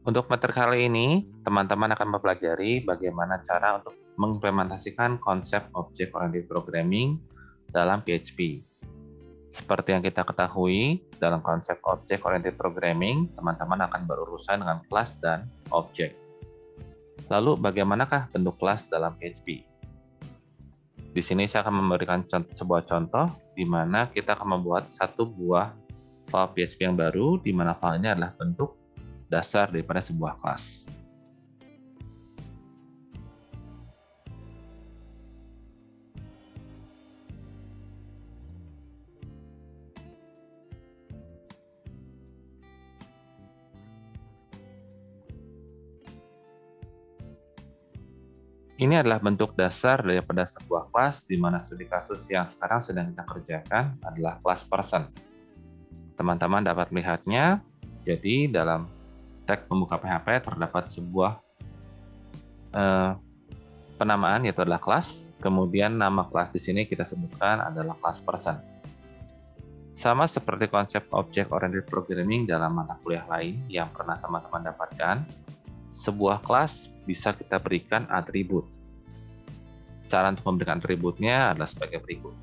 Untuk materi kali ini, teman-teman akan mempelajari bagaimana cara untuk mengimplementasikan konsep Object-Oriented Programming dalam PHP. Seperti yang kita ketahui, dalam konsep Object-Oriented Programming, teman-teman akan berurusan dengan kelas dan objek. Lalu, bagaimanakah bentuk kelas dalam PHP? Di sini saya akan memberikan sebuah contoh di mana kita akan membuat satu buah file PHP yang baru, di mana filenya adalah bentuk dasar daripada sebuah kelas. Ini adalah bentuk dasar daripada sebuah kelas, di mana studi kasus yang sekarang sedang kita kerjakan adalah kelas person. Teman-teman dapat melihatnya, jadi dalam tag pembuka PHP terdapat sebuah penamaan, yaitu adalah kelas, kemudian nama kelas di sini kita sebutkan adalah kelas person. Sama seperti konsep Object-Oriented Programming dalam mata kuliah lain yang pernah teman-teman dapatkan, sebuah kelas bisa kita berikan atribut. Cara untuk memberikan atributnya adalah sebagai berikut.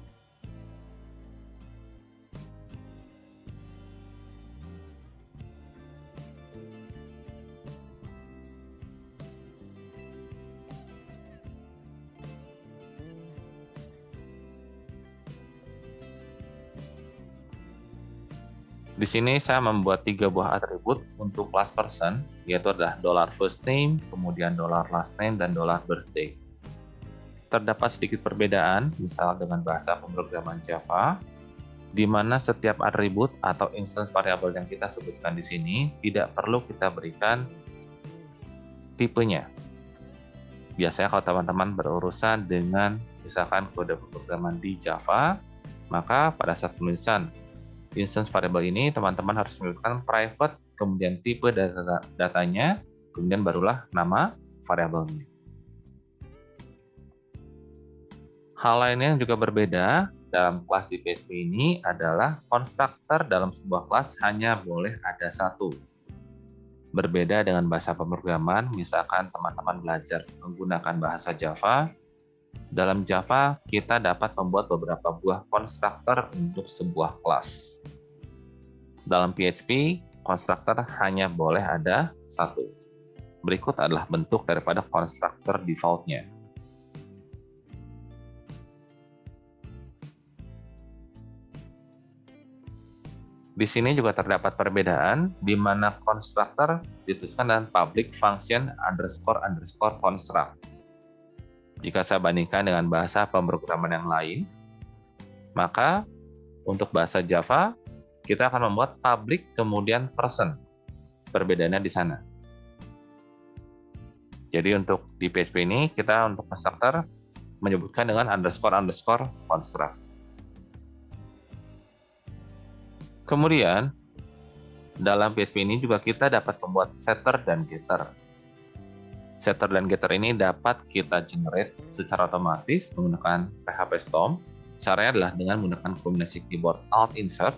Di sini saya membuat 3 buah atribut untuk kelas person, yaitu adalah $first_name, kemudian $last_name, dan $birthday. Terdapat sedikit perbedaan, misal dengan bahasa pemrograman Java, di mana setiap atribut atau instance variabel yang kita sebutkan di sini tidak perlu kita berikan tipenya. Biasanya kalau teman-teman berurusan dengan misalkan kode pemrograman di Java, maka pada saat penulisan instance variable ini, teman-teman harus menyebutkan private, kemudian tipe datanya, kemudian barulah nama variabelnya. Hal lainnya yang juga berbeda dalam kelas di PHP ini adalah konstruktor dalam sebuah kelas hanya boleh ada satu. Berbeda dengan bahasa pemrograman, misalkan teman-teman belajar menggunakan bahasa Java, dalam Java, kita dapat membuat beberapa buah konstruktor untuk sebuah kelas. Dalam PHP, konstruktor hanya boleh ada satu. Berikut adalah bentuk daripada konstruktor default-nya. Di sini juga terdapat perbedaan, di mana konstruktor dituliskan dengan public function __ construct. Jika saya bandingkan dengan bahasa pemrograman yang lain, maka untuk bahasa Java, kita akan membuat public kemudian person. Perbedaannya di sana. Jadi untuk di PHP ini, kita untuk konstruktor menyebutkan dengan __ construct. Kemudian, dalam PHP ini juga kita dapat membuat setter dan getter. Setter dan getter ini dapat kita generate secara otomatis menggunakan PHP Storm. Caranya adalah dengan menggunakan kombinasi keyboard Alt Insert.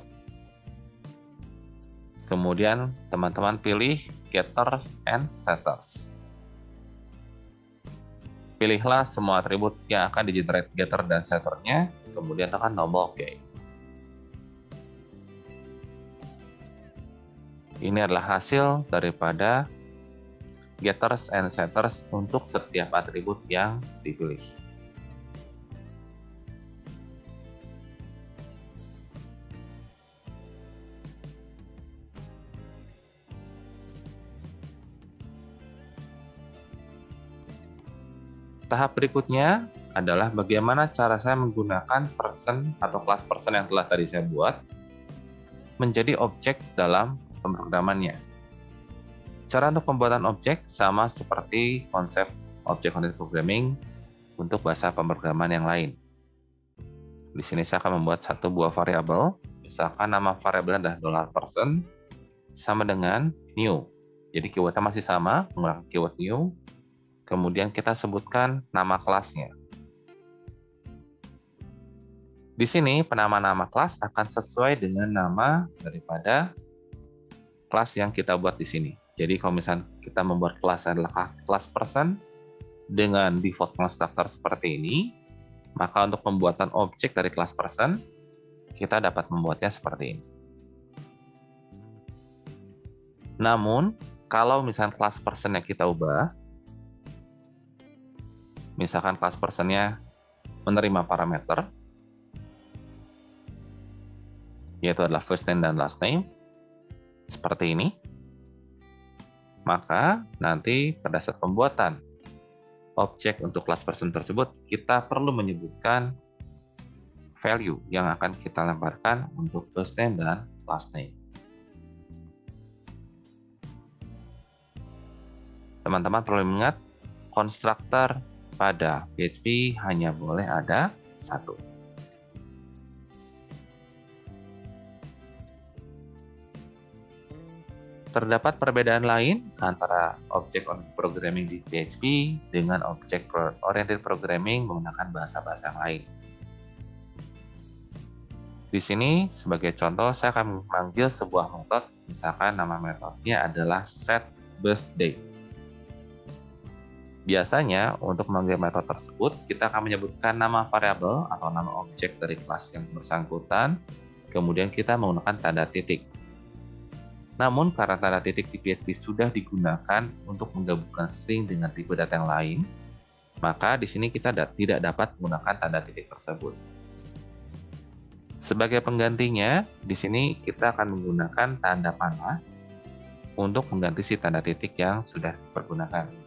Kemudian teman-teman pilih getters and setters. Pilihlah semua atribut yang akan di-generate getter dan setternya, kemudian tekan tombol OK. Ini adalah hasil daripada getters and setters untuk setiap atribut yang dipilih. Tahap berikutnya adalah bagaimana cara saya menggunakan person atau kelas person yang telah tadi saya buat menjadi objek dalam pemrogramannya. Cara untuk pembuatan objek sama seperti konsep Object-Oriented Programming untuk bahasa pemrograman yang lain. Di sini saya akan membuat satu buah variabel, misalkan nama variabel adalah $person sama dengan new. Jadi keywordnya masih sama, menggunakan keyword new. Kemudian kita sebutkan nama kelasnya. Di sini penamaan nama kelas akan sesuai dengan nama daripada kelas yang kita buat di sini. Jadi kalau misalnya kita membuat kelas adalah kelas person dengan default constructor seperti ini, maka untuk pembuatan objek dari kelas person, kita dapat membuatnya seperti ini. Namun, kalau misalnya kelas person-nya kita ubah, misalkan kelas person-nya menerima parameter, yaitu adalah first name dan last name, seperti ini, maka nanti pada saat pembuatan objek untuk kelas person tersebut, kita perlu menyebutkan value yang akan kita lemparkan untuk first name dan last name. Teman-teman perlu mengingat, konstruktor pada PHP hanya boleh ada satu. Terdapat perbedaan lain antara Object-Oriented Programming di PHP dengan Object-Oriented Programming menggunakan bahasa-bahasa yang lain. Di sini, sebagai contoh, saya akan memanggil sebuah metode, misalkan nama metodenya adalah setBirthDate. Biasanya, untuk memanggil metode tersebut, kita akan menyebutkan nama variabel atau nama objek dari kelas yang bersangkutan, kemudian kita menggunakan tanda titik. Namun, karena tanda titik di PHP sudah digunakan untuk menggabungkan string dengan tipe data yang lain, maka di sini kita tidak dapat menggunakan tanda titik tersebut. Sebagai penggantinya, di sini kita akan menggunakan tanda panah untuk mengganti si tanda titik yang sudah dipergunakan.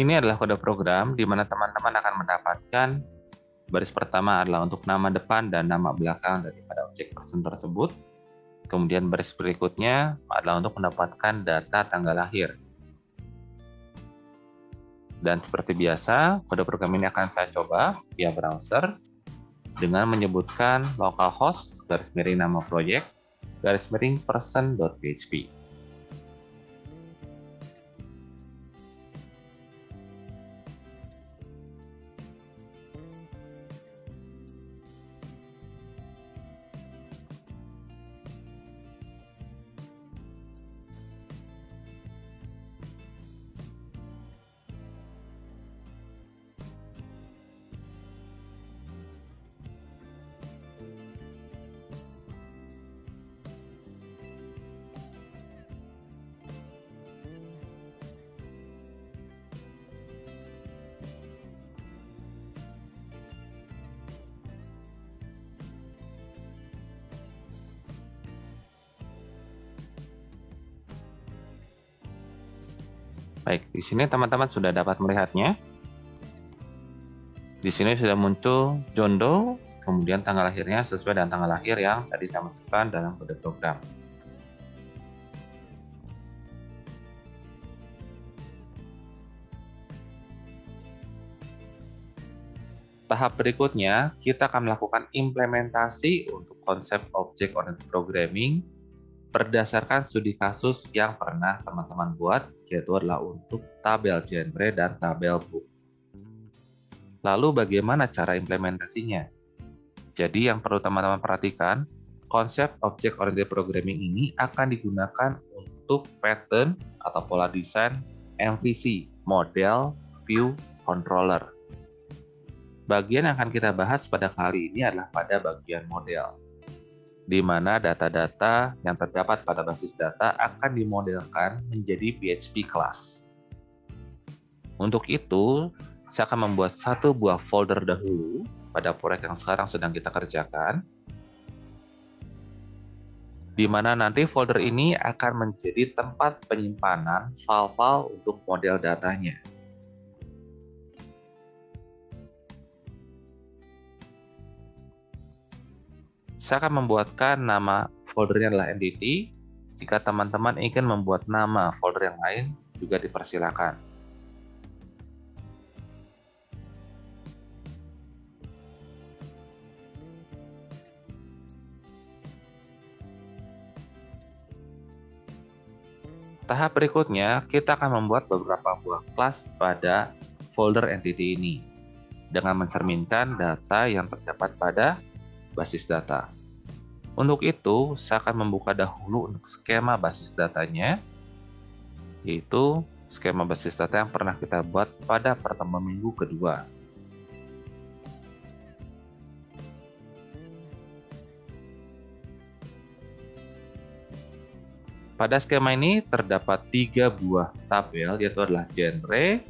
Ini adalah kode program di mana teman-teman akan mendapatkan baris pertama adalah untuk nama depan dan nama belakang daripada objek person tersebut. Kemudian baris berikutnya adalah untuk mendapatkan data tanggal lahir. Dan seperti biasa, kode program ini akan saya coba via browser dengan menyebutkan localhost garis miring nama proyek garis miring person.php. Baik, di sini teman-teman sudah dapat melihatnya. Di sini sudah muncul John Doe, kemudian tanggal lahirnya sesuai dengan tanggal lahir yang tadi saya masukkan dalam kode program. Tahap berikutnya, kita akan melakukan implementasi untuk konsep Object-Oriented Programming berdasarkan studi kasus yang pernah teman-teman buat, yaitu adalah untuk tabel genre dan tabel book. Lalu bagaimana cara implementasinya? Jadi yang perlu teman-teman perhatikan, konsep Object-Oriented Programming ini akan digunakan untuk pattern atau pola desain MVC, Model View Controller. Bagian yang akan kita bahas pada kali ini adalah pada bagian model. di mana data-data yang terdapat pada basis data akan dimodelkan menjadi PHP class. Untuk itu, saya akan membuat satu buah folder dahulu pada proyek yang sekarang sedang kita kerjakan, di mana nanti folder ini akan menjadi tempat penyimpanan file-file untuk model datanya. Saya akan membuatkan nama foldernya adalah entity. Jika teman-teman ingin membuat nama folder yang lain, juga dipersilakan. Tahap berikutnya, kita akan membuat beberapa buah kelas pada folder entity ini dengan mencerminkan data yang terdapat pada basis data. Untuk itu, saya akan membuka dahulu untuk skema basis datanya, yaitu skema basis data yang pernah kita buat pada pertemuan minggu kedua. Pada skema ini terdapat 3 buah tabel, yaitu adalah genre,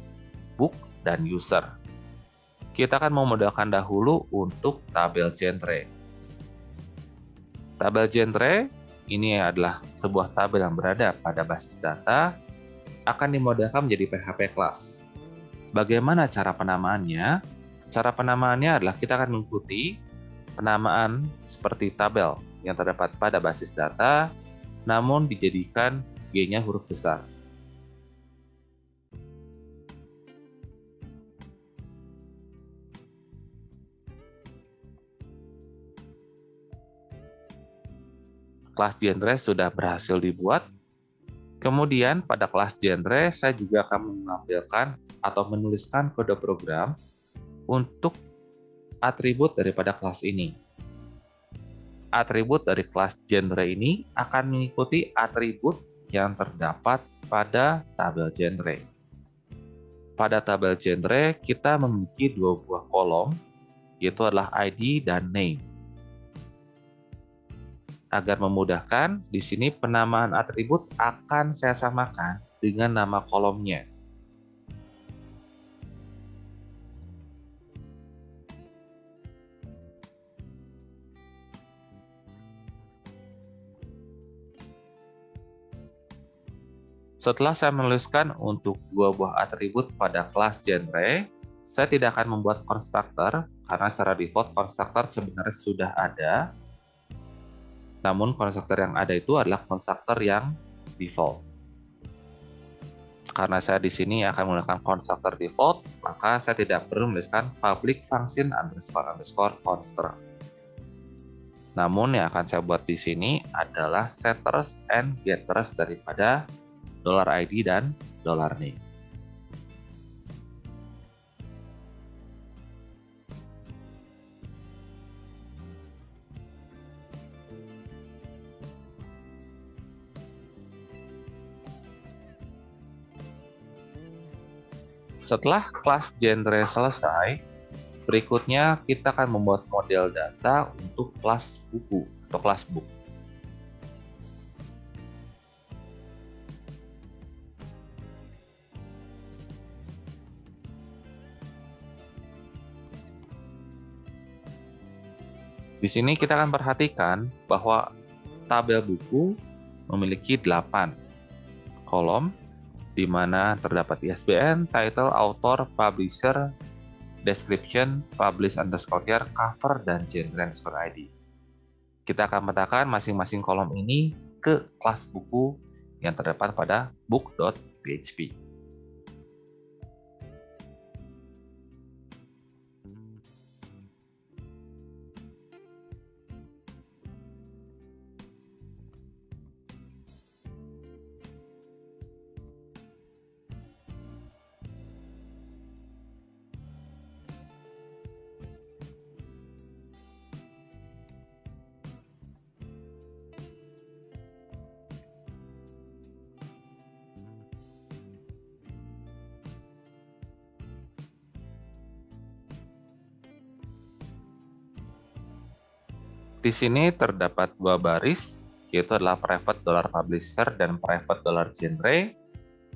book, dan user. Kita akan memodalkan dahulu untuk tabel genre. Tabel genre ini adalah sebuah tabel yang berada pada basis data, akan dimodelkan menjadi PHP class. Bagaimana cara penamaannya? Cara penamaannya adalah kita akan mengikuti penamaan seperti tabel yang terdapat pada basis data, namun dijadikan G-nya huruf besar. Kelas genre sudah berhasil dibuat. Kemudian pada kelas genre saya juga akan menampilkan atau menuliskan kode program untuk atribut daripada kelas ini. Atribut dari kelas genre ini akan mengikuti atribut yang terdapat pada tabel genre. Pada tabel genre, kita memiliki 2 buah kolom, yaitu adalah ID dan name. Agar memudahkan, di sini penamaan atribut akan saya samakan dengan nama kolomnya. Setelah saya menuliskan untuk 2 buah atribut pada kelas genre, saya tidak akan membuat konstruktor karena secara default konstruktor sebenarnya sudah ada. Namun konstruktor yang ada itu adalah konstruktor yang default. Karena saya di sini akan menggunakan konstruktor default, maka saya tidak perlu menuliskan public function __ construct. Namun yang akan saya buat di sini adalah setters and getters daripada $ID dan $name. Setelah kelas genre selesai, berikutnya kita akan membuat model data untuk kelas buku atau kelas book. Di sini kita akan perhatikan bahwa tabel buku memiliki 8 kolom, di mana terdapat ISBN, title, author, publisher, description, publish _year, cover, dan genre _ID. Kita akan petakan masing-masing kolom ini ke kelas buku yang terdapat pada book.php. Di sini terdapat dua baris, yaitu adalah private dollar publisher dan private dollar genre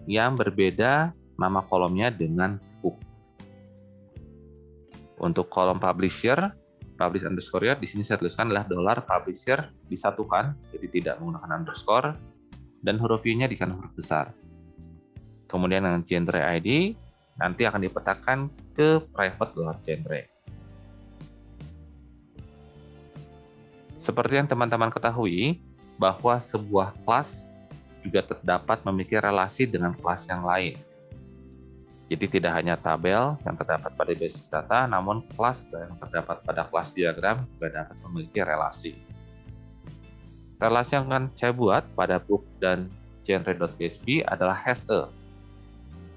yang berbeda nama kolomnya dengan book. Untuk kolom publisher, publish underscore year, di sini saya tuliskan adalah dollar publisher disatukan, jadi tidak menggunakan underscore, dan huruf U-nya dengan huruf besar. Kemudian dengan genre ID, nanti akan dipetakan ke private dollar genre. Seperti yang teman-teman ketahui, bahwa sebuah kelas juga terdapat memiliki relasi dengan kelas yang lain. Jadi tidak hanya tabel yang terdapat pada basis data, namun kelas yang terdapat pada kelas diagram juga dapat memiliki relasi. Relasi yang akan saya buat pada book dan genre.php adalah has a,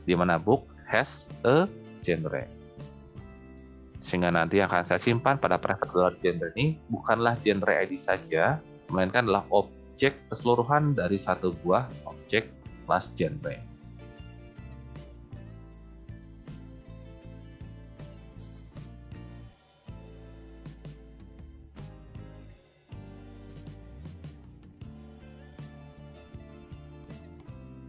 di mana book has a genre. Sehingga nanti akan saya simpan pada private dollar genre ini bukanlah genre ID saja, melainkan adalah objek keseluruhan dari satu buah objek kelas genre.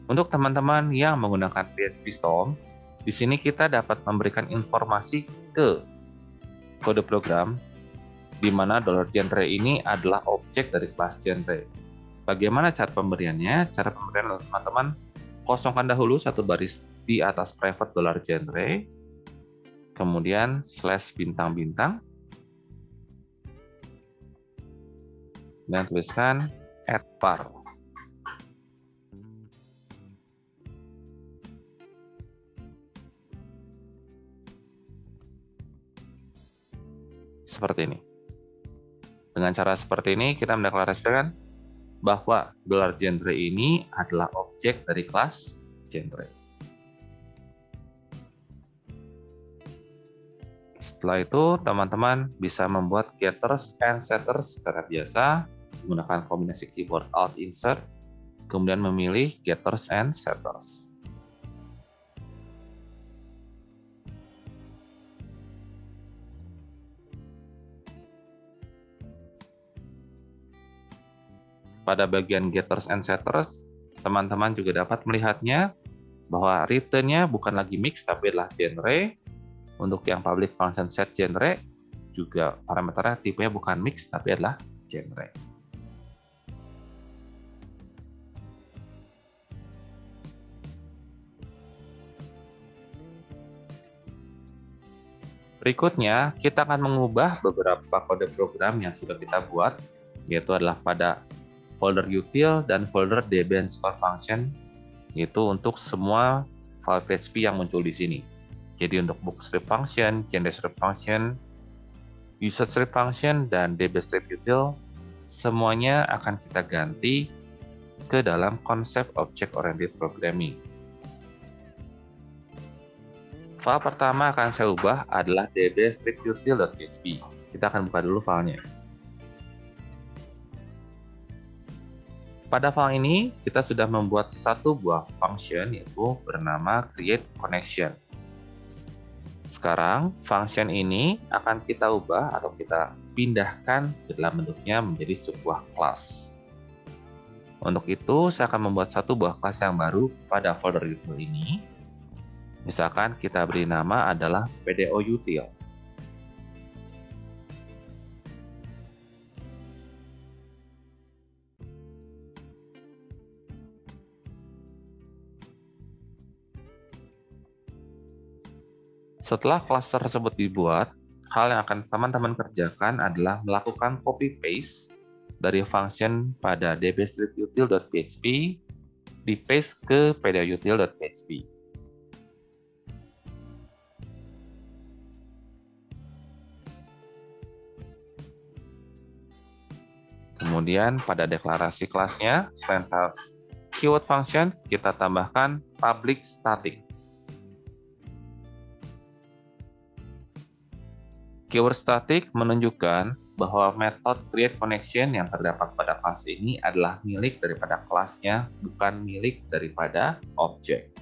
Untuk teman-teman yang menggunakan PHP Storm, di sini kita dapat memberikan informasi ke kode program di mana $genre ini adalah objek dari kelas genre. Bagaimana cara pemberiannya? Cara pemberian adalah teman-teman kosongkan dahulu satu baris di atas private $genre, kemudian slash bintang-bintang, dan tuliskan add var. Seperti ini. Dengan cara seperti ini, kita mendeklarasikan bahwa $genre ini adalah objek dari kelas genre. Setelah itu, teman-teman bisa membuat getters and setters secara biasa menggunakan kombinasi keyboard Alt Insert, kemudian memilih getters and setters. Pada bagian getters and setters, teman-teman juga dapat melihatnya bahwa return-nya bukan lagi mix tapi adalah genre. Untuk yang public function set genre, juga parameternya tipenya bukan mix tapi adalah genre. Berikutnya, kita akan mengubah beberapa kode program yang sudah kita buat, yaitu adalah pada folder util dan folder db_score function, yaitu untuk semua file PHP yang muncul di sini. Jadi untuk book strip function, genre strip function, user strip function, dan db strip util, semuanya akan kita ganti ke dalam konsep object oriented programming. File pertama akan saya ubah adalah db_strip_util.php. Kita akan buka dulu filenya. Pada file ini, kita sudah membuat satu buah function, yaitu bernama createConnection. Sekarang, function ini akan kita ubah atau kita pindahkan ke dalam bentuknya menjadi sebuah kelas. Untuk itu, saya akan membuat satu buah kelas yang baru pada folder util ini. Misalkan kita beri nama adalah PDOutil. Setelah kelas tersebut dibuat, hal yang akan teman-teman kerjakan adalah melakukan copy-paste dari function pada db_strip_util.php di-paste ke PDOutil.php. Kemudian pada deklarasi kelasnya, selain keyword function, kita tambahkan public static. Keyword static menunjukkan bahwa metode createConnection yang terdapat pada kelas ini adalah milik daripada kelasnya, bukan milik daripada objek.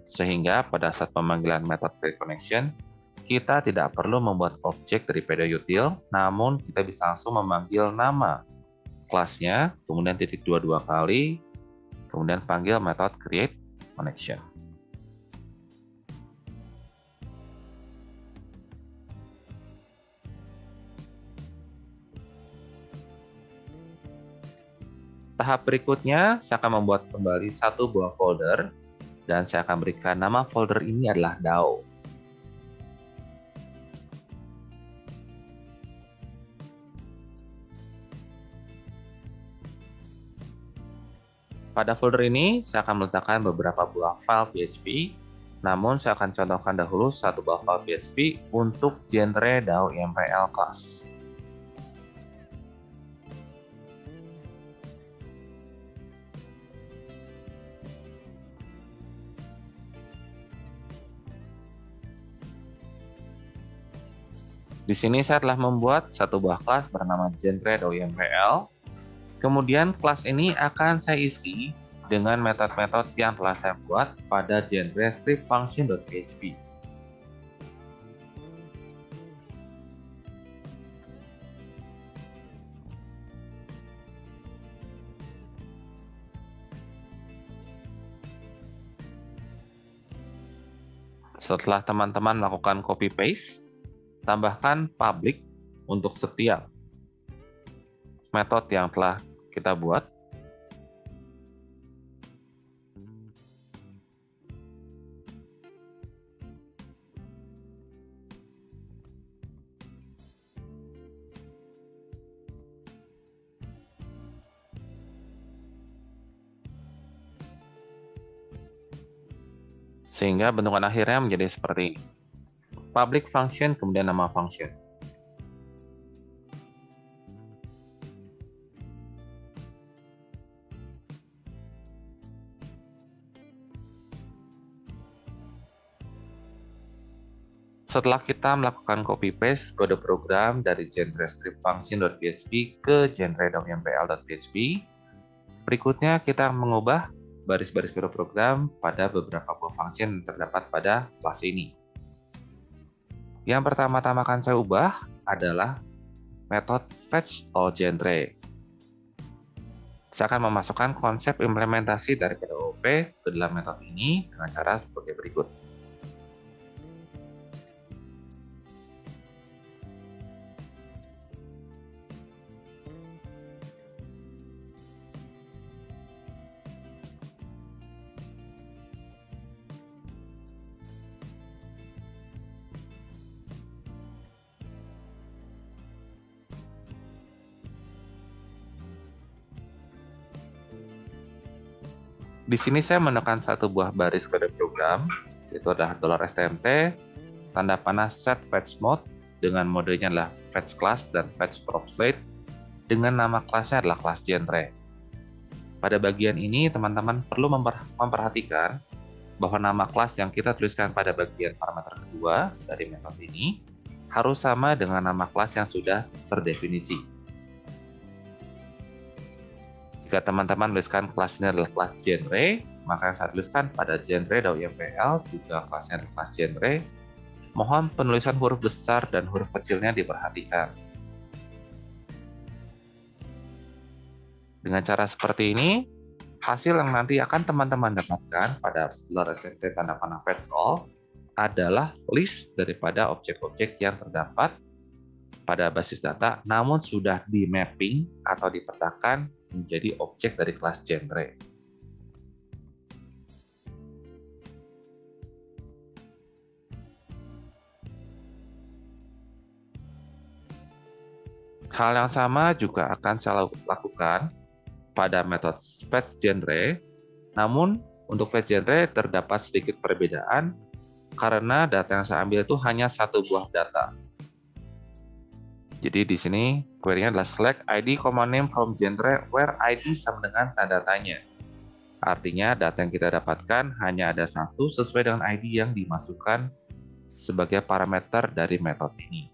Sehingga pada saat pemanggilan metode createConnection, kita tidak perlu membuat objek dari PDUtil, namun kita bisa langsung memanggil nama kelasnya, kemudian titik dua kali, kemudian panggil metode create connection. Tahap berikutnya, saya akan membuat kembali satu buah folder, dan saya akan berikan nama folder ini adalah DAO. Pada folder ini, saya akan meletakkan beberapa buah file PHP, namun saya akan contohkan dahulu satu buah file PHP untuk genre DAO YMPL class. Di sini saya telah membuat satu buah kelas bernama genre DAO YMPL. Kemudian kelas ini akan saya isi dengan metode-metode yang telah saya buat pada genre script function.php. Setelah teman-teman melakukan copy paste, tambahkan public untuk setiap metode yang telah kita buat. Sehingga bentukan akhirnya menjadi seperti ini. Public function, kemudian nama function. Setelah kita melakukan copy paste kode program dari genre script function.php ke genre YMPL.php, berikutnya kita mengubah baris-baris kode program pada beberapa buah function yang terdapat pada kelas ini. Yang pertama-tama akan saya ubah adalah metode fetch all genre. Saya akan memasukkan konsep implementasi dari OOP ke dalam metode ini dengan cara sebagai berikut. Di sini saya menekan satu buah baris kode program, yaitu adalah $stmt, tanda panah set fetch mode, dengan modenya adalah fetch class dan fetch propslate, dengan nama kelasnya adalah kelas genre. Pada bagian ini, teman-teman perlu memperhatikan bahwa nama kelas yang kita tuliskan pada bagian parameter kedua dari metode ini harus sama dengan nama kelas yang sudah terdefinisi. Jika teman-teman tuliskan kelas ini adalah kelas genre, maka yang saya tuliskan pada genre DAO YMPL juga kelasnya adalah kelas genre. Mohon penulisan huruf besar dan huruf kecilnya diperhatikan. Dengan cara seperti ini, hasil yang nanti akan teman-teman dapatkan pada $SMT tanda panah fetch all adalah list daripada objek-objek yang terdapat pada basis data, namun sudah di mapping atau dipetakan menjadi objek dari kelas genre. Hal yang sama juga akan saya lakukan pada metode fetch genre, namun untuk fetch genre terdapat sedikit perbedaan karena data yang saya ambil itu hanya satu buah data. Jadi di sini query-nya adalah select ID, name from genre where ID sama dengan tanda tanya. Artinya data yang kita dapatkan hanya ada satu sesuai dengan ID yang dimasukkan sebagai parameter dari metode ini.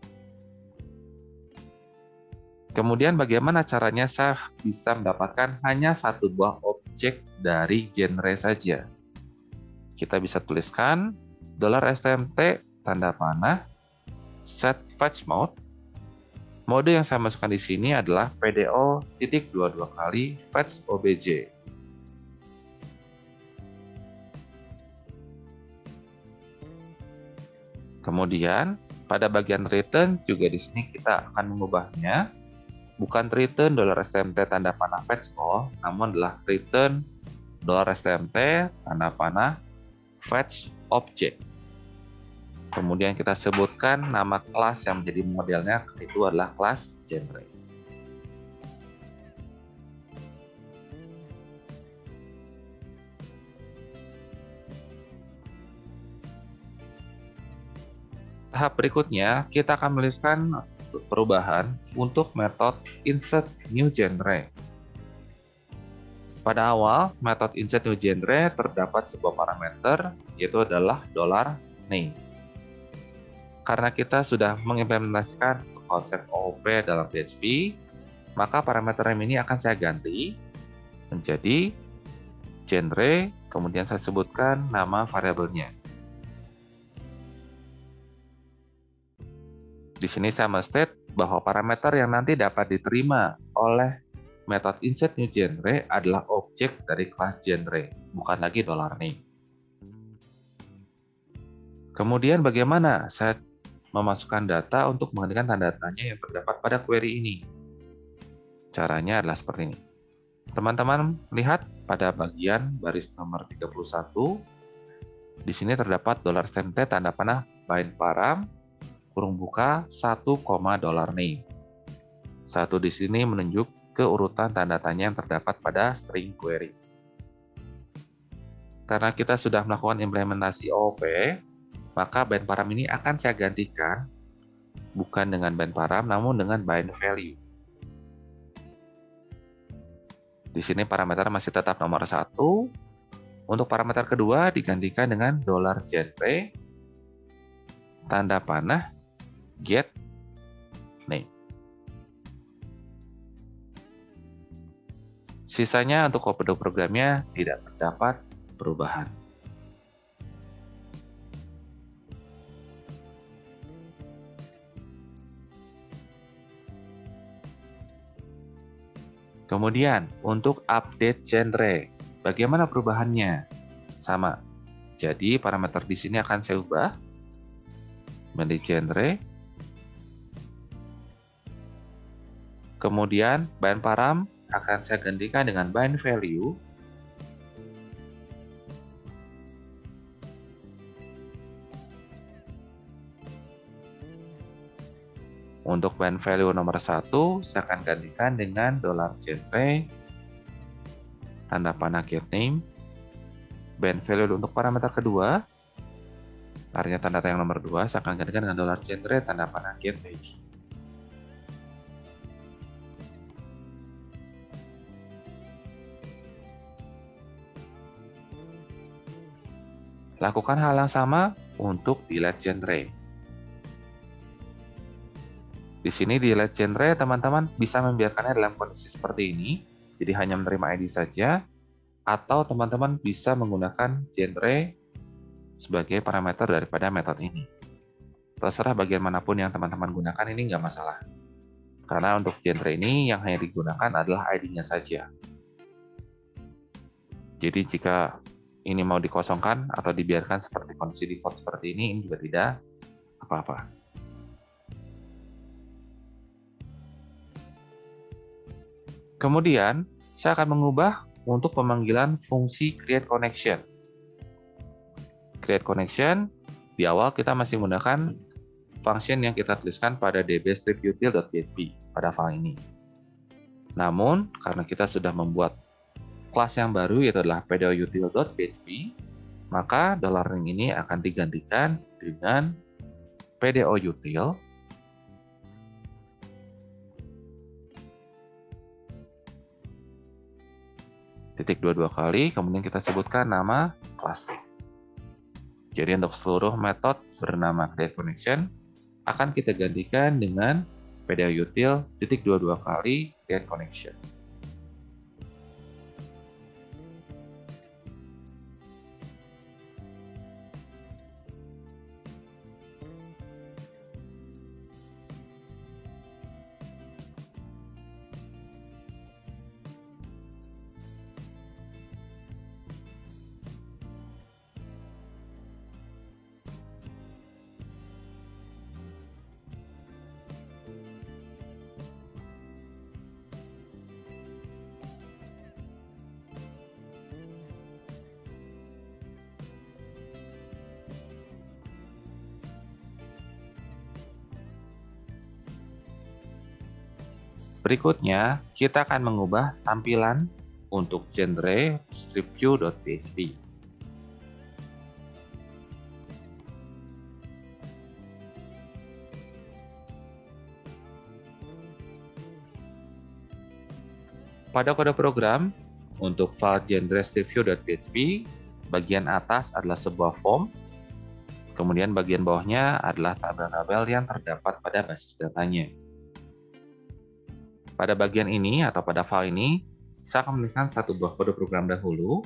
Kemudian bagaimana caranya saya bisa mendapatkan hanya satu buah objek dari genre saja? Kita bisa tuliskan $stmt tanda panah set fetch mode. Mode yang saya masukkan di sini adalah PDO.22 kali fetch obj. Kemudian pada bagian return juga di sini kita akan mengubahnya, bukan return $STMT tanda panah fetch all, namun adalah return $STMT tanda panah fetch object. Kemudian kita sebutkan nama kelas yang menjadi modelnya, itu adalah kelas genre. Tahap berikutnya, kita akan menuliskan perubahan untuk metode insert new genre. Pada awal, metode insert new genre terdapat sebuah parameter, yaitu adalah $name. Karena kita sudah mengimplementasikan konsep OOP dalam PHP, maka parameter name ini akan saya ganti menjadi genre, kemudian saya sebutkan nama variabelnya. Di sini saya men-state bahwa parameter yang nanti dapat diterima oleh metode insert new genre adalah objek dari kelas genre, bukan lagi $name. Kemudian bagaimana saya memasukkan data untuk menggantikan tanda tanya yang terdapat pada query ini? Caranya adalah seperti ini. Teman-teman lihat pada bagian baris nomor 31, di sini terdapat $STMT tanda panah bind param kurung buka 1, $name. Satu di sini menunjuk ke urutan tanda tanya yang terdapat pada string query. Karena kita sudah melakukan implementasi OOP, maka bind param ini akan saya gantikan bukan dengan bind param, namun dengan bind value. Di sini parameter masih tetap nomor 1. Untuk parameter kedua digantikan dengan $genre tanda panah get name. Sisanya untuk kode programnya tidak terdapat perubahan. Kemudian, untuk update genre, bagaimana perubahannya? Sama. Jadi, parameter di sini akan saya ubah menjadi genre. Kemudian, bind param akan saya gantikan dengan bind value. Untuk bind value nomor 1, saya akan gantikan dengan $genre tanda panah get name. Bind value untuk parameter kedua, artinya tanda tanya nomor 2, saya akan gantikan dengan $genre tanda panah get age. Lakukan hal yang sama untuk delete genre. Di sini di delete genre, teman-teman bisa membiarkannya dalam kondisi seperti ini, jadi hanya menerima ID saja, atau teman-teman bisa menggunakan genre sebagai parameter daripada metode ini. Terserah bagian manapun yang teman-teman gunakan, ini nggak masalah. Karena untuk genre ini yang hanya digunakan adalah ID-nya saja. Jadi jika ini mau dikosongkan atau dibiarkan seperti kondisi default seperti ini juga tidak apa-apa. Kemudian, saya akan mengubah untuk pemanggilan fungsi create connection. Create connection, di awal kita masih menggunakan function yang kita tuliskan pada db-util.php pada file ini. Namun, karena kita sudah membuat kelas yang baru yaitu adalah pdoutil.php, maka $ring ini akan digantikan dengan pdoutil titik 22 kali, kemudian kita sebutkan nama kelas. Jadi untuk seluruh metode bernama create connection akan kita gantikan dengan pdoutil titik 22 kali create connection. Berikutnya, kita akan mengubah tampilan untuk genre stripview.php. Pada kode program, untuk file genre stripview.php, bagian atas adalah sebuah form, kemudian bagian bawahnya adalah tabel-tabel yang terdapat pada basis datanya. Pada bagian ini atau pada file ini, saya akan menuliskan satu buah kode program dahulu,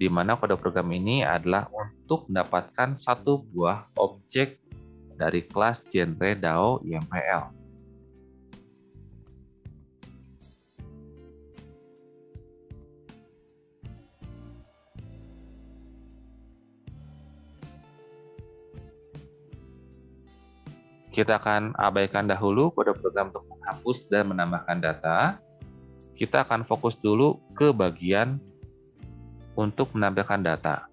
di mana kode program ini adalah untuk mendapatkan satu buah objek dari kelas genre DAO YMPL. Kita akan abaikan dahulu kode program untuk menghapus dan menambahkan data. Kita akan fokus dulu ke bagian untuk menampilkan data.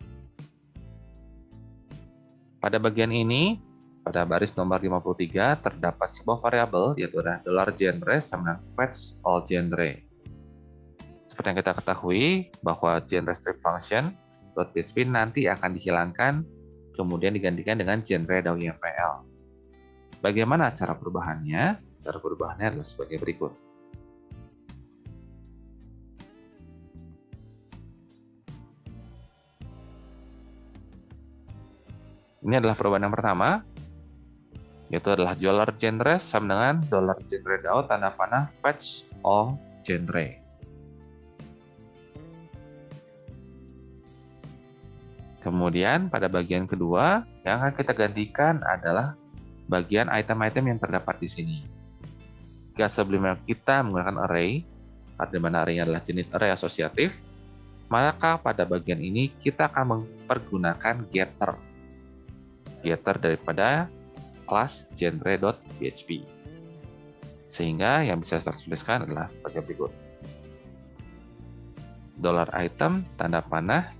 Pada bagian ini, pada baris nomor 53, terdapat sebuah variabel, yaitu adalah $genre sama dengan fetch all genre. Seperti yang kita ketahui, bahwa genre strip function .php nanti akan dihilangkan, kemudian digantikan dengan genre DAO YMPL. Bagaimana cara perubahannya? Cara perubahannya adalah sebagai berikut. Ini adalah perubahan yang pertama, yaitu adalah $genre sama dengan $genre DAO tanda panah fetch all genre. Kemudian pada bagian kedua, yang akan kita gantikan adalah bagian item-item yang terdapat di sini. Jika sebelumnya kita menggunakan array, di mana array adalah jenis array asosiatif, maka pada bagian ini kita akan mempergunakan getter. Getter daripada kelas genre.php. Sehingga yang bisa saya tuliskan adalah sebagai berikut. $item tanda panah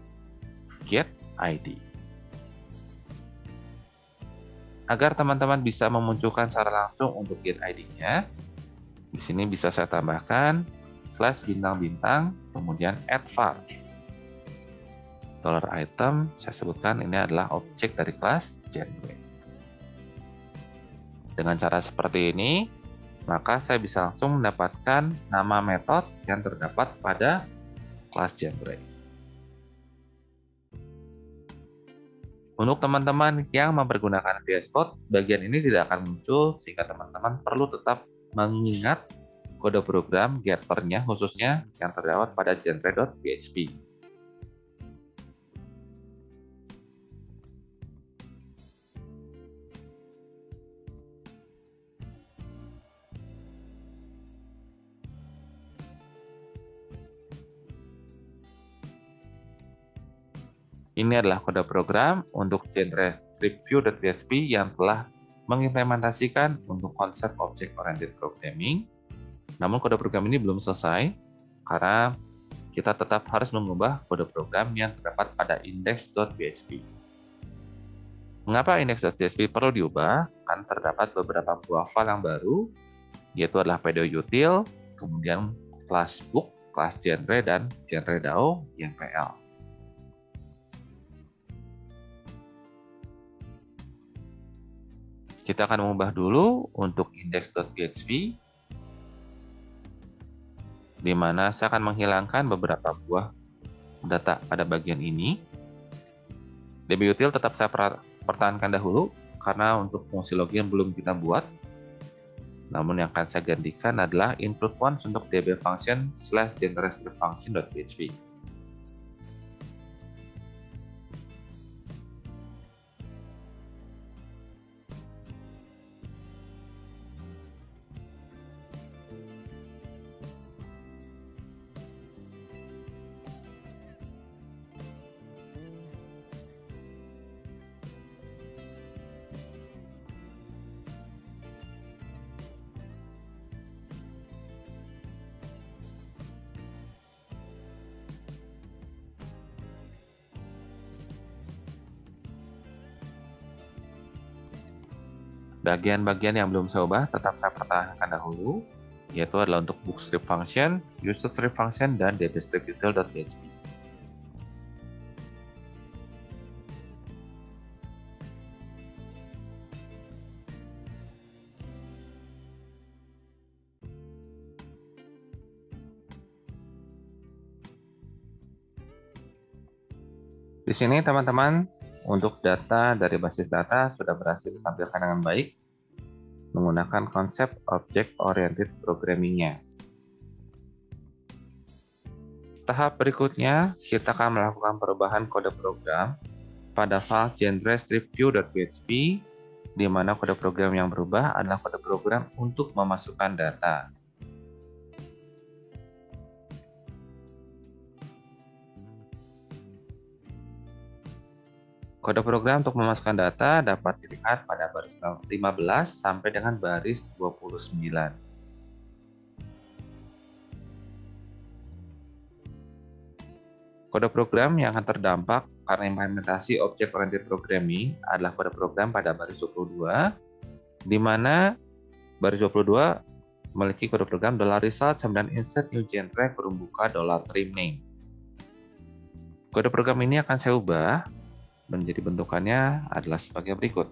get ID. Agar teman-teman bisa memunculkan secara langsung untuk get ID-nya, di sini bisa saya tambahkan /bintang-bintang, kemudian add var. $item, saya sebutkan ini adalah objek dari kelas genre. Dengan cara seperti ini, maka saya bisa langsung mendapatkan nama metode yang terdapat pada kelas genre. Untuk teman-teman yang mempergunakan VS Code, bagian ini tidak akan muncul sehingga teman-teman perlu tetap mengingat kode program getternya khususnya yang terdapat pada genre.php. Ini adalah kode program untuk genre stripview.php yang telah mengimplementasikan untuk konsep Object-Oriented Programming. Namun kode program ini belum selesai karena kita tetap harus mengubah kode program yang terdapat pada index.php. Mengapa index.php perlu diubah? Kan terdapat beberapa buah file yang baru, yaitu adalah PDOutil, kemudian kelas book, kelas genre, dan genre DAO YMPL. Kita akan mengubah dulu untuk index.php, di mana saya akan menghilangkan beberapa buah data pada bagian ini. DButil tetap saya pertahankan dahulu, karena untuk fungsi login belum kita buat. Namun yang akan saya gantikan adalah include once untuk db function /genre_function.php. Bagian-bagian yang belum saya ubah tetap saya pertahankan dahulu. yaitu adalah untuk bookstrip function, userStrip function, dan dataStripUtil.php. Di sini teman-teman, untuk data dari basis data sudah berhasil ditampilkan dengan baik menggunakan konsep Object Oriented Programming-nya. Tahap berikutnya, kita akan melakukan perubahan kode program pada file genre-stripview.php, di mana kode program yang berubah adalah kode program untuk memasukkan data. Kode program untuk memasukkan data dapat dilihat pada baris 15 sampai dengan baris 29. Kode program yang akan terdampak karena implementasi Object Oriented Programming adalah kode program pada baris 22, di mana baris 22 memiliki kode program $result kemudian insert new genre kurung buka $trim_name. Kode program ini akan saya ubah menjadi bentukannya adalah sebagai berikut.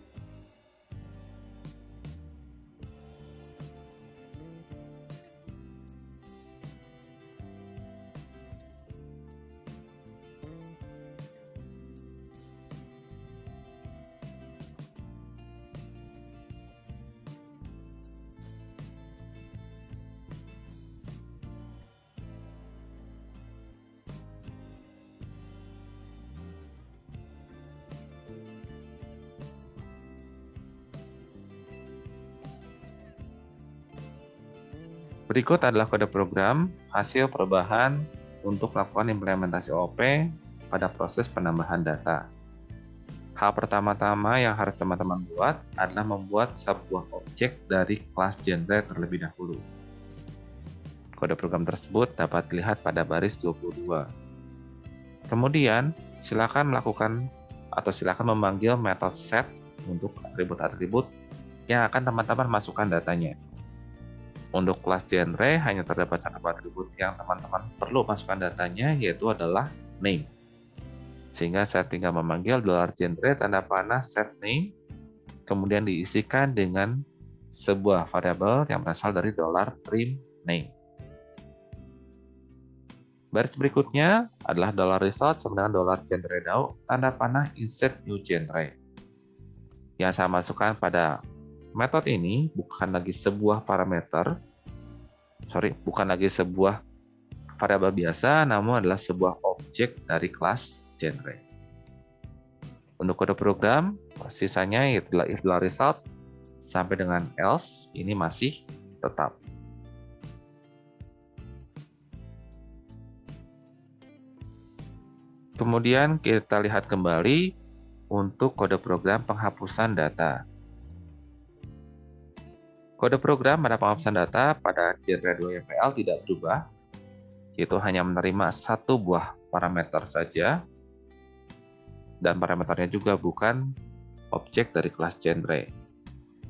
Berikut adalah kode program hasil perubahan untuk melakukan implementasi OP pada proses penambahan data. Hal pertama-tama yang harus teman-teman buat adalah membuat sebuah objek dari kelas genre terlebih dahulu. Kode program tersebut dapat dilihat pada baris 22. Kemudian, silakan melakukan atau silakan memanggil metode set untuk atribut-atribut yang akan teman-teman masukkan datanya. Untuk kelas genre hanya terdapat satu atribut yang teman-teman perlu masukkan datanya, yaitu adalah name. Sehingga saya tinggal memanggil $genre tanda panah set name, kemudian diisikan dengan sebuah variabel yang berasal dari $trim_name. Baris berikutnya adalah $result sama dengan $genre_DAO tanda panah insert new genre. Yang saya masukkan pada metode ini bukan lagi sebuah variabel biasa, namun adalah sebuah objek dari kelas genre. Untuk kode program, sisanya yaitu if $result sampai dengan else, ini masih tetap. Kemudian kita lihat kembali untuk kode program penghapusan data. Kode program pada penghapusan data pada genre2YPL tidak berubah, yaitu hanya menerima satu buah parameter saja, dan parameternya juga bukan objek dari kelas genre.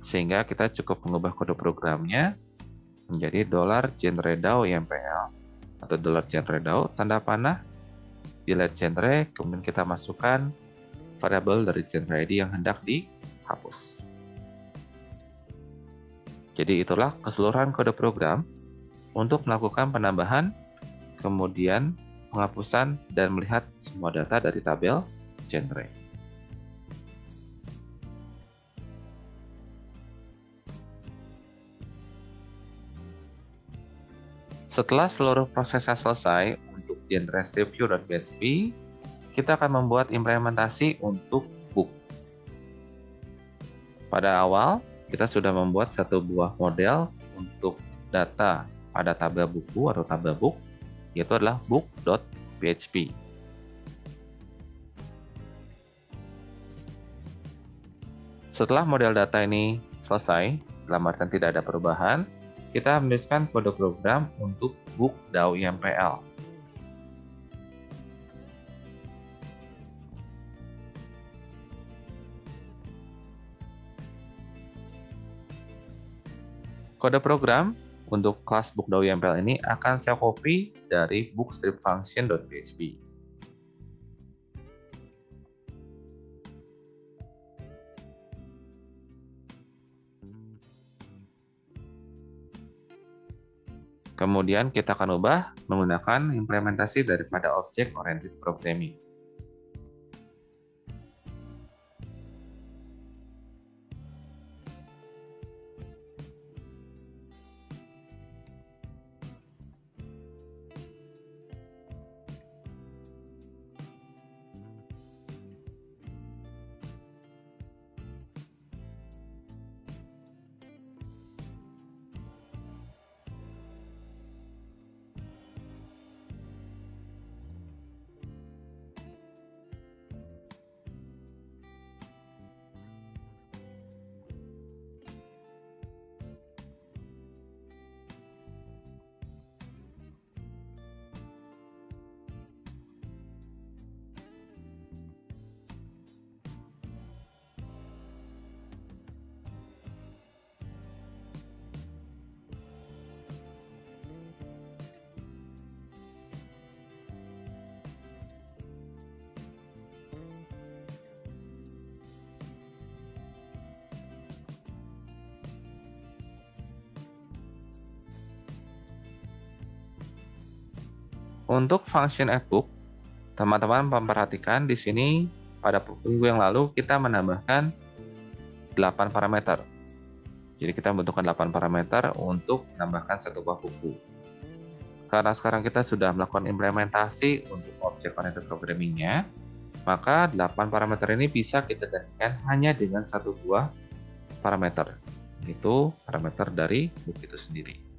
Sehingga kita cukup mengubah kode programnya menjadi $genre_DAO_YPL atau $genre_DAO tanda panah delete genre, kemudian kita masukkan variabel dari genre ID yang hendak dihapus. Jadi itulah keseluruhan kode program untuk melakukan penambahan, kemudian penghapusan, dan melihat semua data dari tabel genre. Setelah seluruh prosesnya selesai untuk genre-stripview.php, kita akan membuat implementasi untuk book. Pada awal, kita sudah membuat satu buah model untuk data pada tabel buku atau tabel book, yaitu adalah book.php. Setelah model data ini selesai, dalam artian tidak ada perubahan, kita menuliskan kode program untuk book.DAO_YPL. Kode program Untuk kelas book.ympl ini akan saya copy dari bookstripfunction.php. Kemudian kita akan ubah menggunakan implementasi daripada Object Oriented Programming. Untuk function addBook, teman-teman memperhatikan di sini pada minggu yang lalu kita menambahkan 8 parameter. Jadi kita membutuhkan 8 parameter untuk menambahkan satu buah buku. Karena sekarang kita sudah melakukan implementasi untuk Object Oriented Programming-nya, maka 8 parameter ini bisa kita gantikan hanya dengan satu buah parameter, yaitu parameter dari book itu sendiri.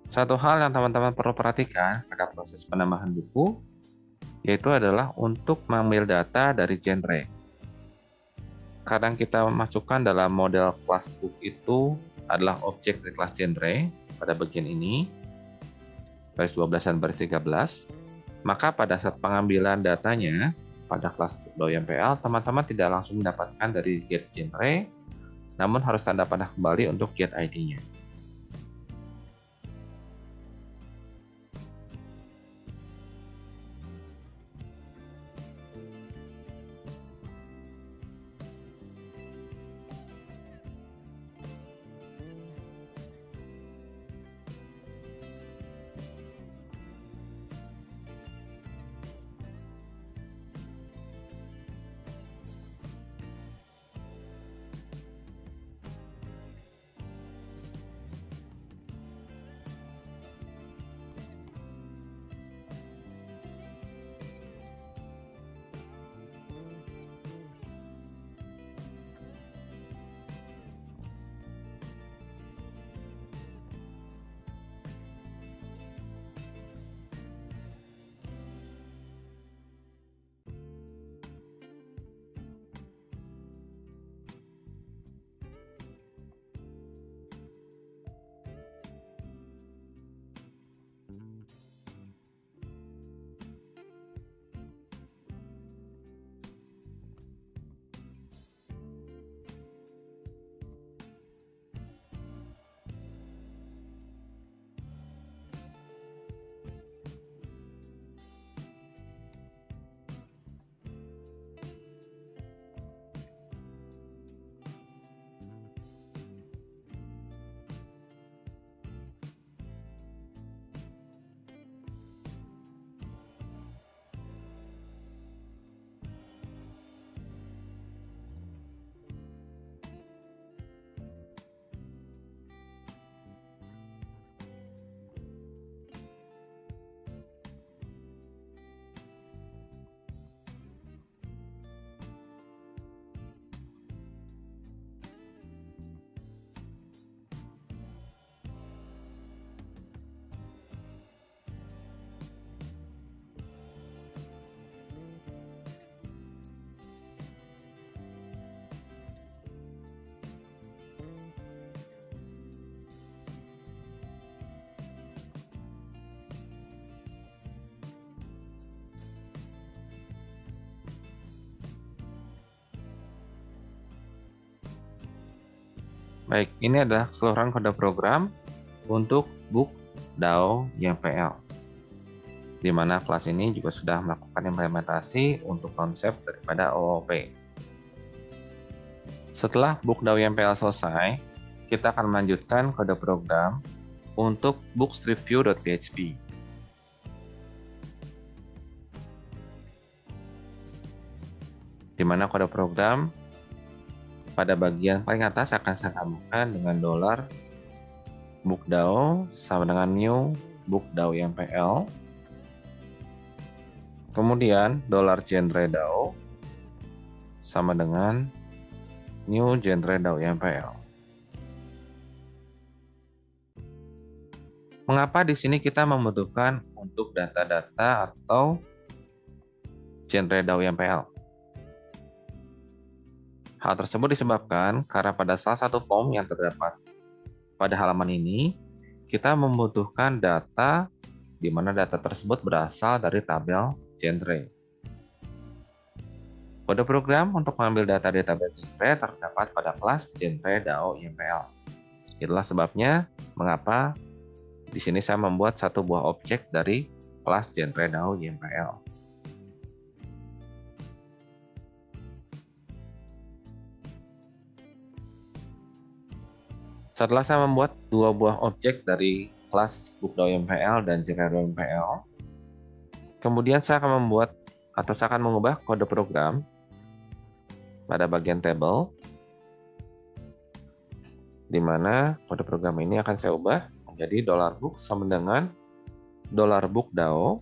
Satu hal yang teman-teman perlu perhatikan pada proses penambahan buku, yaitu adalah untuk mengambil data dari genre. Kadang kita masukkan dalam model class book itu adalah objek dari kelas genre pada bagian ini, baris 12 dan baris 13. Maka pada saat pengambilan datanya pada kelas book.ympl, teman-teman tidak langsung mendapatkan dari get genre, namun harus tanda panah kembali untuk get ID-nya. Baik, ini adalah keseluruhan kode program untuk book DAO YMPL, di mana kelas ini juga sudah melakukan implementasi untuk konsep daripada OOP. Setelah book DAO YMPL selesai, kita akan melanjutkan kode program untuk bookstripview.php. Di mana kode program pada bagian paling atas akan saya tambahkan dengan $bookDAO sama dengan new bookDAO YMPL. Kemudian $GenreDAO sama dengan new GenreDAO YMPL. Mengapa di sini kita membutuhkan untuk data-data atau GenreDAO YMPL? Hal tersebut disebabkan karena pada salah satu form yang terdapat pada halaman ini, kita membutuhkan data di mana data tersebut berasal dari tabel genre. Kode program untuk mengambil data di tabel genre terdapat pada kelas GenreDAO YMPL. Itulah sebabnya mengapa di sini saya membuat satu buah objek dari kelas GenreDAO YMPL. Setelah saya membuat dua buah objek dari kelas bookDAO YMPL dan GenreDAO YMPL, kemudian saya akan mengubah kode program pada bagian table, di mana kode program ini akan saya ubah menjadi $book sama dengan $bookDAO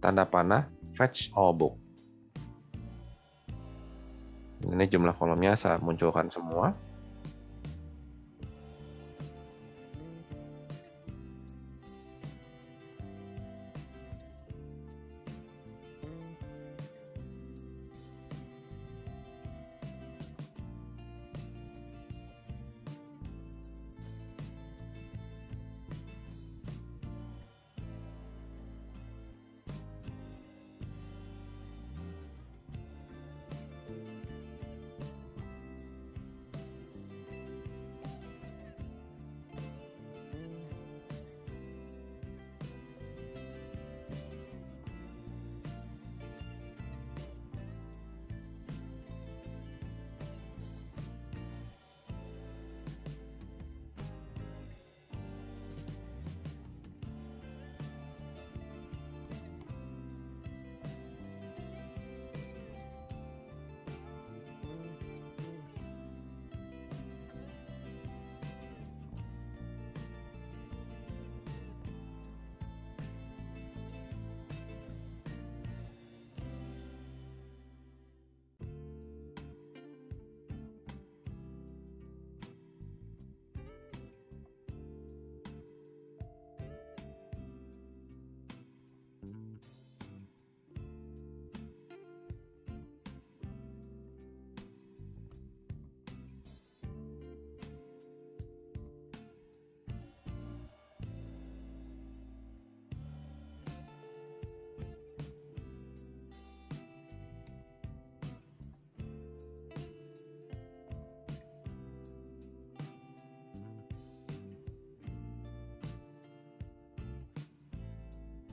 tanda panah fetch all book. Ini jumlah kolomnya saya munculkan semua.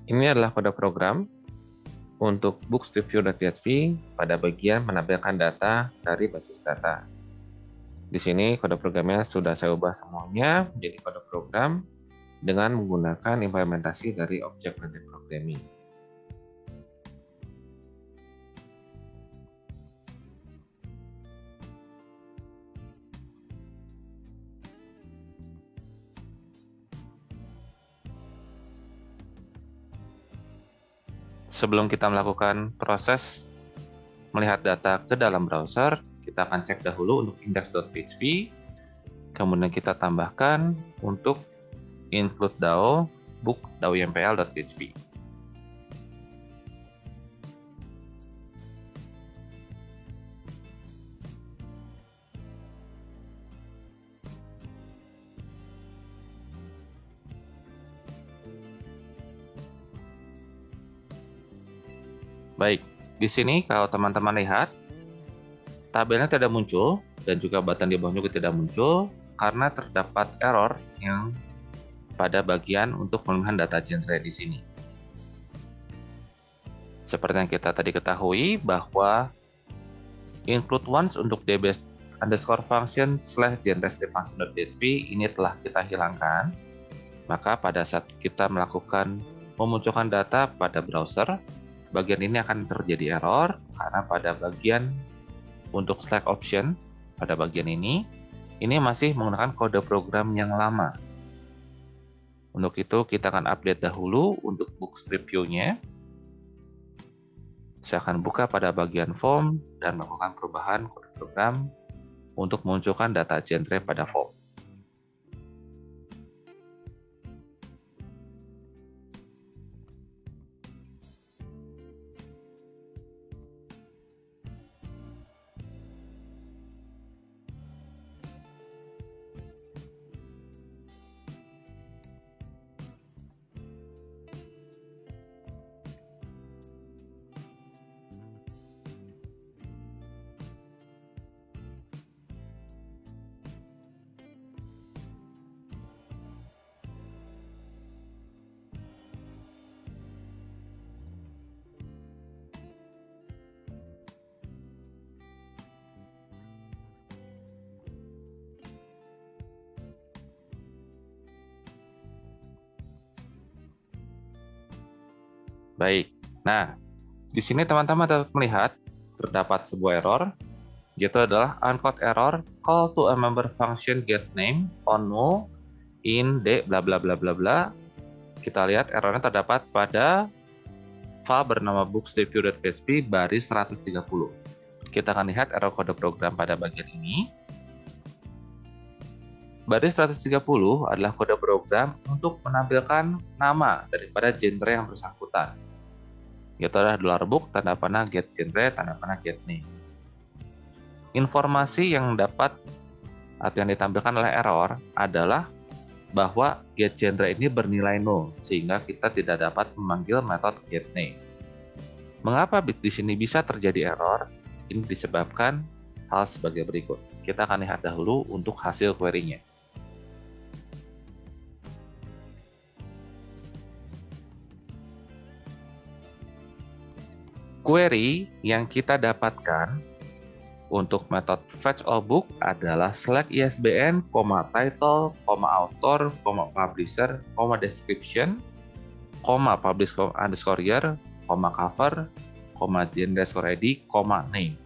Ini adalah kode program untuk bookstripview.php pada bagian menampilkan data dari basis data. Di sini kode programnya sudah saya ubah semuanya menjadi kode program dengan menggunakan implementasi dari Object-Oriented Programming. Sebelum kita melakukan proses melihat data ke dalam browser, kita akan cek dahulu untuk index.php, kemudian kita tambahkan untuk include DAO book DAO YMPL.php. Baik, di sini kalau teman-teman lihat, tabelnya tidak muncul dan juga button di bawahnya juga tidak muncul karena terdapat error yang pada bagian untuk pemilihan data genre di sini. Seperti yang kita tadi ketahui bahwa include once untuk db_function/genre_function.php ini telah kita hilangkan. Maka pada saat kita melakukan memunculkan data pada browser, bagian ini akan terjadi error karena pada bagian untuk select option pada bagian ini masih menggunakan kode program yang lama. Untuk itu kita akan update dahulu untuk Bookstrip view-nya. Saya akan buka pada bagian form dan melakukan perubahan kode program untuk memunculkan data genre pada form. Baik, nah di sini teman-teman dapat melihat terdapat sebuah error, yaitu adalah uncaught error call to a member function get name on null in d bla bla bla bla bla. Kita lihat errornya terdapat pada file bernama bookstrip.php baris 130. Kita akan lihat error kode program pada bagian ini. Baris 130 adalah kode program untuk menampilkan nama daripada genre yang bersangkutan, yaitu adalah $book tanda panah get genre tanda panah get name. Informasi yang dapat atau yang ditampilkan oleh error adalah bahwa get genre ini bernilai 0, sehingga kita tidak dapat memanggil metode get name. Mengapa di sini bisa terjadi error? Ini disebabkan hal sebagai berikut. Kita akan lihat dahulu untuk hasil query-nya. Query yang kita dapatkan untuk metode fetch all book adalah select ISBN, title, author, publisher, description, publish underscore year, cover, genre ID, name.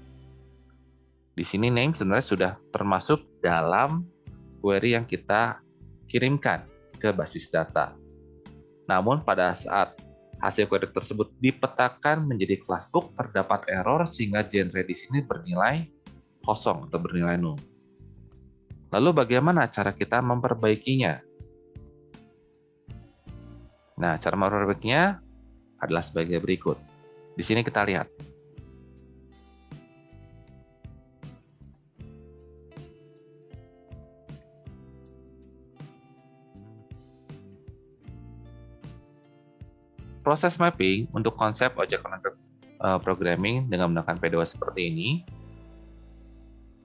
Di sini name sebenarnya sudah termasuk dalam query yang kita kirimkan ke basis data. Namun pada saat hasil query tersebut dipetakan menjadi kelas book, terdapat error sehingga genre di sini bernilai kosong atau bernilai 0. Lalu bagaimana cara kita memperbaikinya? Nah, cara memperbaikinya adalah sebagai berikut. Di sini kita lihat. Proses mapping untuk konsep object-oriented programming dengan menggunakan P2 seperti ini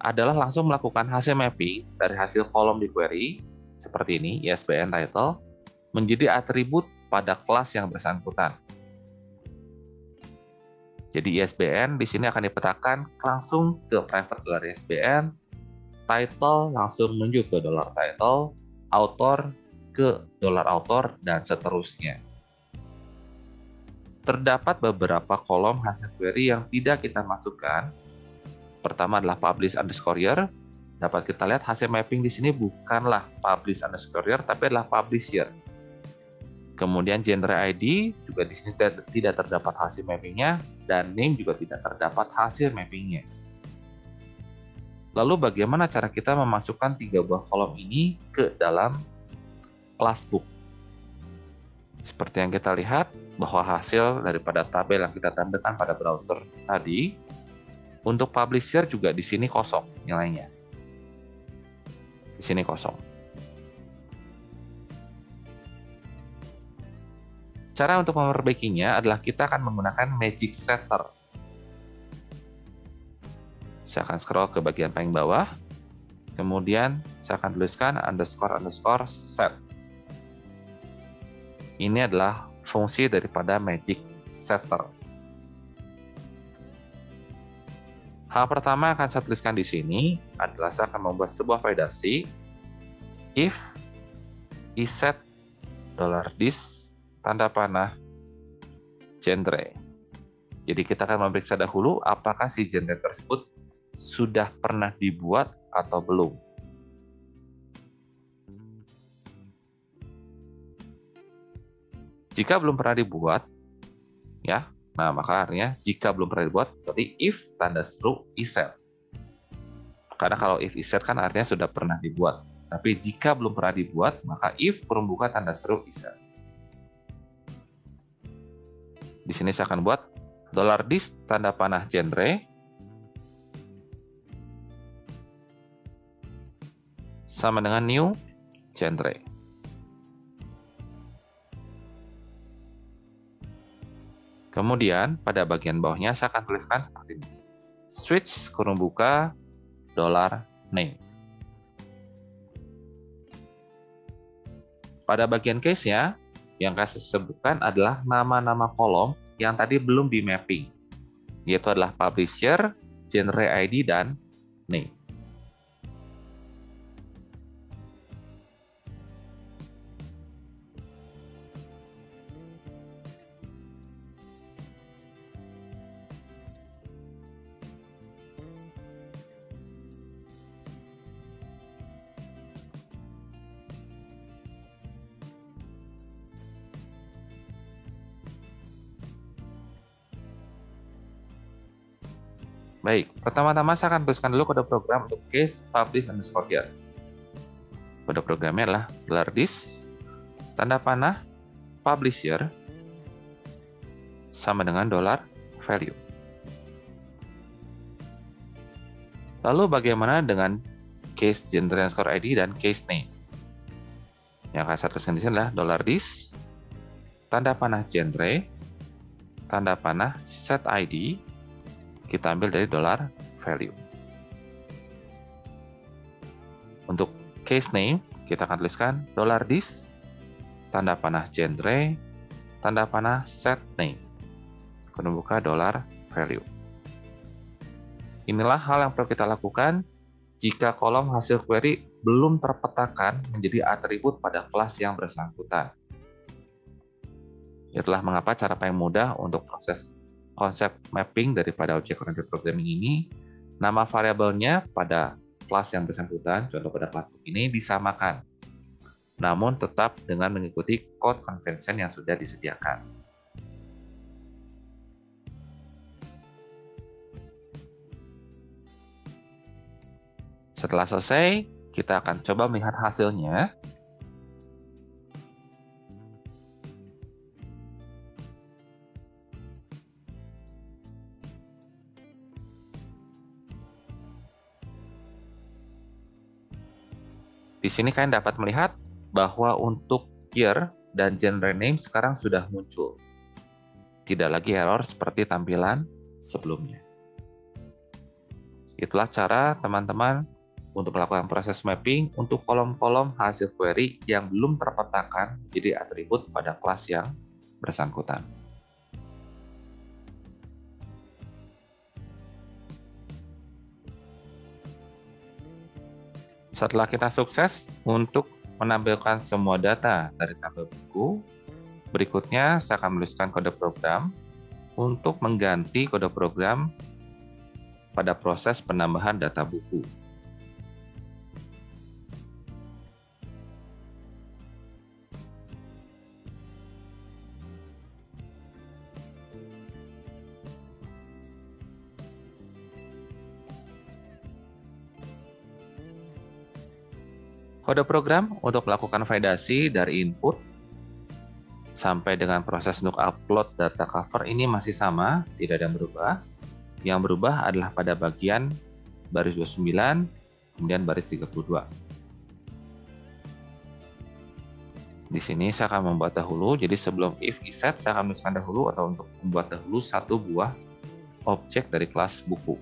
adalah langsung melakukan hasil mapping dari hasil kolom di query seperti ini, ISBN title, menjadi atribut pada kelas yang bersangkutan. Jadi ISBN di sini akan dipetakan langsung ke private $ISBN, title langsung menuju ke $title, author ke $author, dan seterusnya. Terdapat beberapa kolom hasil query yang tidak kita masukkan. Pertama adalah publish underscore year. Dapat kita lihat hasil mapping di sini bukanlah publish underscore year, tapi adalah publisher. Kemudian genre ID juga di sini tidak terdapat hasil mappingnya, dan name juga tidak terdapat hasil mappingnya. Lalu bagaimana cara kita memasukkan 3 buah kolom ini ke dalam kelas book? Seperti yang kita lihat, bahwa hasil daripada tabel yang kita tampilkan pada browser tadi, untuk publisher juga di sini kosong nilainya. Di sini kosong. Cara untuk memperbaikinya adalah kita akan menggunakan magic setter. Saya akan scroll ke bagian paling bawah. Kemudian saya akan tuliskan underscore set. Ini adalah fungsi daripada magic setter. Hal pertama akan saya tuliskan di sini adalah saya akan membuat sebuah validasi if iset $dis tanda panah genre. Jadi kita akan memeriksa dahulu apakah si genre tersebut sudah pernah dibuat atau belum. Jika belum pernah dibuat, ya, nah maka artinya jika belum pernah dibuat, berarti if tanda seru iset. Karena kalau if iset kan artinya sudah pernah dibuat. Tapi jika belum pernah dibuat, maka if kurung buka tanda seru iset. Di sini saya akan buat $dis tanda panah genre sama dengan new genre. Kemudian pada bagian bawahnya saya akan tuliskan seperti ini. Switch kurung buka $name. Pada bagian case-nya, yang saya sebutkan adalah nama-nama kolom yang tadi belum di mapping, yaitu adalah publisher, genre ID, dan name. Baik, pertama-tama saya akan tuliskan dulu kode program untuk case publish_here. Kode programnya adalah $dis tanda panah publisher sama dengan $value. Lalu bagaimana dengan case genre_id dan case name? Yang akan saya tuliskan di sini adalah $dis tanda panah genre tanda panah set ID, kita ambil dari $value. Untuk case name, kita akan tuliskan $dis tanda panah genre tanda panah set name, kurung buka $value. Inilah hal yang perlu kita lakukan jika kolom hasil query belum terpetakan menjadi atribut pada kelas yang bersangkutan. Itulah mengapa cara paling mudah untuk proses konsep mapping daripada object-oriented programming ini, nama variabelnya pada kelas yang bersangkutan, contoh pada kelas book ini, disamakan. Namun tetap dengan mengikuti code convention yang sudah disediakan. Setelah selesai, kita akan coba melihat hasilnya. Di sini kalian dapat melihat bahwa untuk year dan genre name sekarang sudah muncul. Tidak lagi error seperti tampilan sebelumnya. Itulah cara teman-teman untuk melakukan proses mapping untuk kolom-kolom hasil query yang belum terpetakan jadi atribut pada kelas yang bersangkutan. Setelah kita sukses untuk menampilkan semua data dari tabel buku, berikutnya saya akan menuliskan kode program untuk mengganti kode program pada proses penambahan data buku. Kode program untuk melakukan validasi dari input sampai dengan proses untuk upload data cover ini masih sama, tidak ada yang berubah. Yang berubah adalah pada bagian baris 29, kemudian baris 32. Di sini saya akan membuat dahulu, jadi sebelum if iset saya akan menuliskan dahulu atau untuk membuat dahulu satu buah objek dari kelas buku.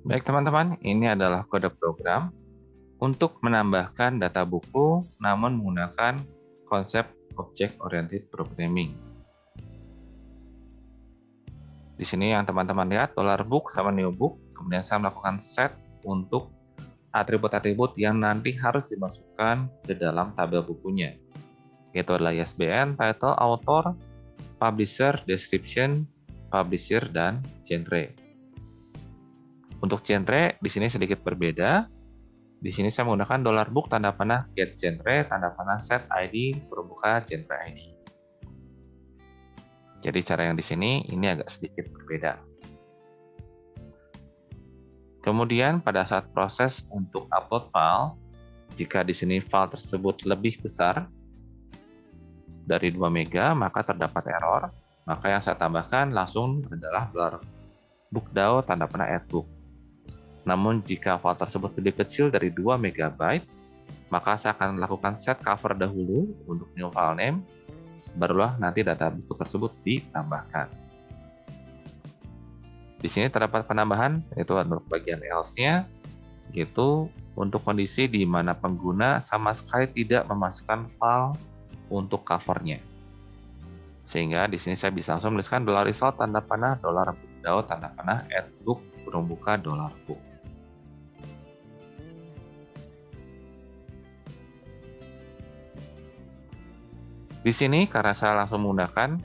Baik teman-teman, ini adalah kode program untuk menambahkan data buku namun menggunakan konsep Object Oriented Programming. Di sini yang teman-teman lihat $book sama new book, kemudian saya melakukan set untuk atribut-atribut yang nanti harus dimasukkan ke dalam tabel bukunya, yaitu adalah ISBN, title, author, publisher, description, publisher, dan genre. Untuk genre di sini sedikit berbeda. Di sini saya menggunakan $book tanda panah get genre tanda panah set ID berbuka genre ID. Jadi cara yang di sini ini agak sedikit berbeda. Kemudian pada saat proses untuk upload file, jika di sini file tersebut lebih besar dari 2 MB, maka terdapat error. Maka yang saya tambahkan langsung adalah $bookDAO tanda panah add book. Namun jika file tersebut lebih kecil dari 2 MB, maka saya akan lakukan set cover dahulu untuk new file name, barulah nanti data buku tersebut ditambahkan. Di sini terdapat penambahan, yaitu untuk bagian else-nya, yaitu untuk kondisi di mana pengguna sama sekali tidak memasukkan file untuk covernya. Sehingga di sini saya bisa langsung menuliskan $result tanda panah $bookDAO tanda panah add book kurung buka $book. Di sini karena saya langsung menggunakan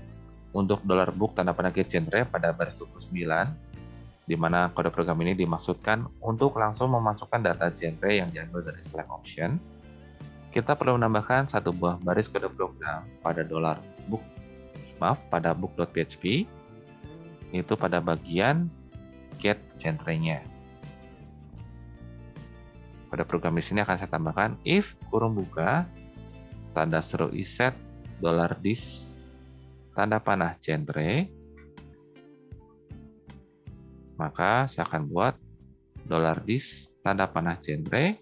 untuk $book tanda panah get genre pada baris 29, di mana kode program ini dimaksudkan untuk langsung memasukkan data genre yang diambil dari select option, kita perlu menambahkan satu buah baris kode program pada pada book.php, itu pada bagian get genre-nya. Pada program di sini akan saya tambahkan if kurung buka tanda seru iset $dis tanda panah genre, maka saya akan buat $dis tanda panah genre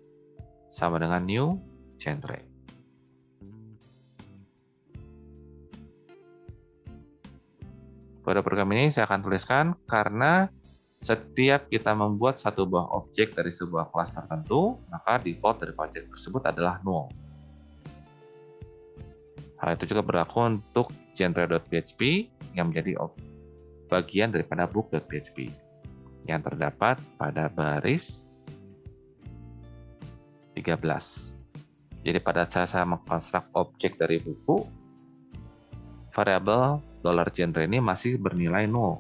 sama dengan new genre. Pada program ini saya akan tuliskan karena setiap kita membuat satu buah objek dari sebuah kelas tertentu, maka default dari objek tersebut adalah null. Hal itu juga berlaku untuk genre.php yang menjadi bagian daripada book.php yang terdapat pada baris 13. Jadi pada saat saya mengkonstruk objek dari buku, variabel $genre ini masih bernilai 0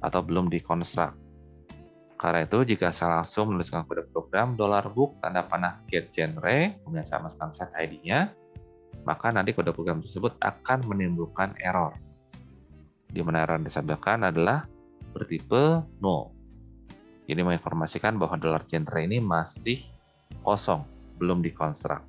atau belum dikonstruk. Karena itu jika saya langsung menuliskan kode program $book tanda panah get genre, kemudian saya masukkan set ID-nya, maka nanti kode program tersebut akan menimbulkan error. Di mana error yang disampaikan adalah bertipe 0. Jadi menginformasikan bahwa $genre ini masih kosong, belum dikonstruk.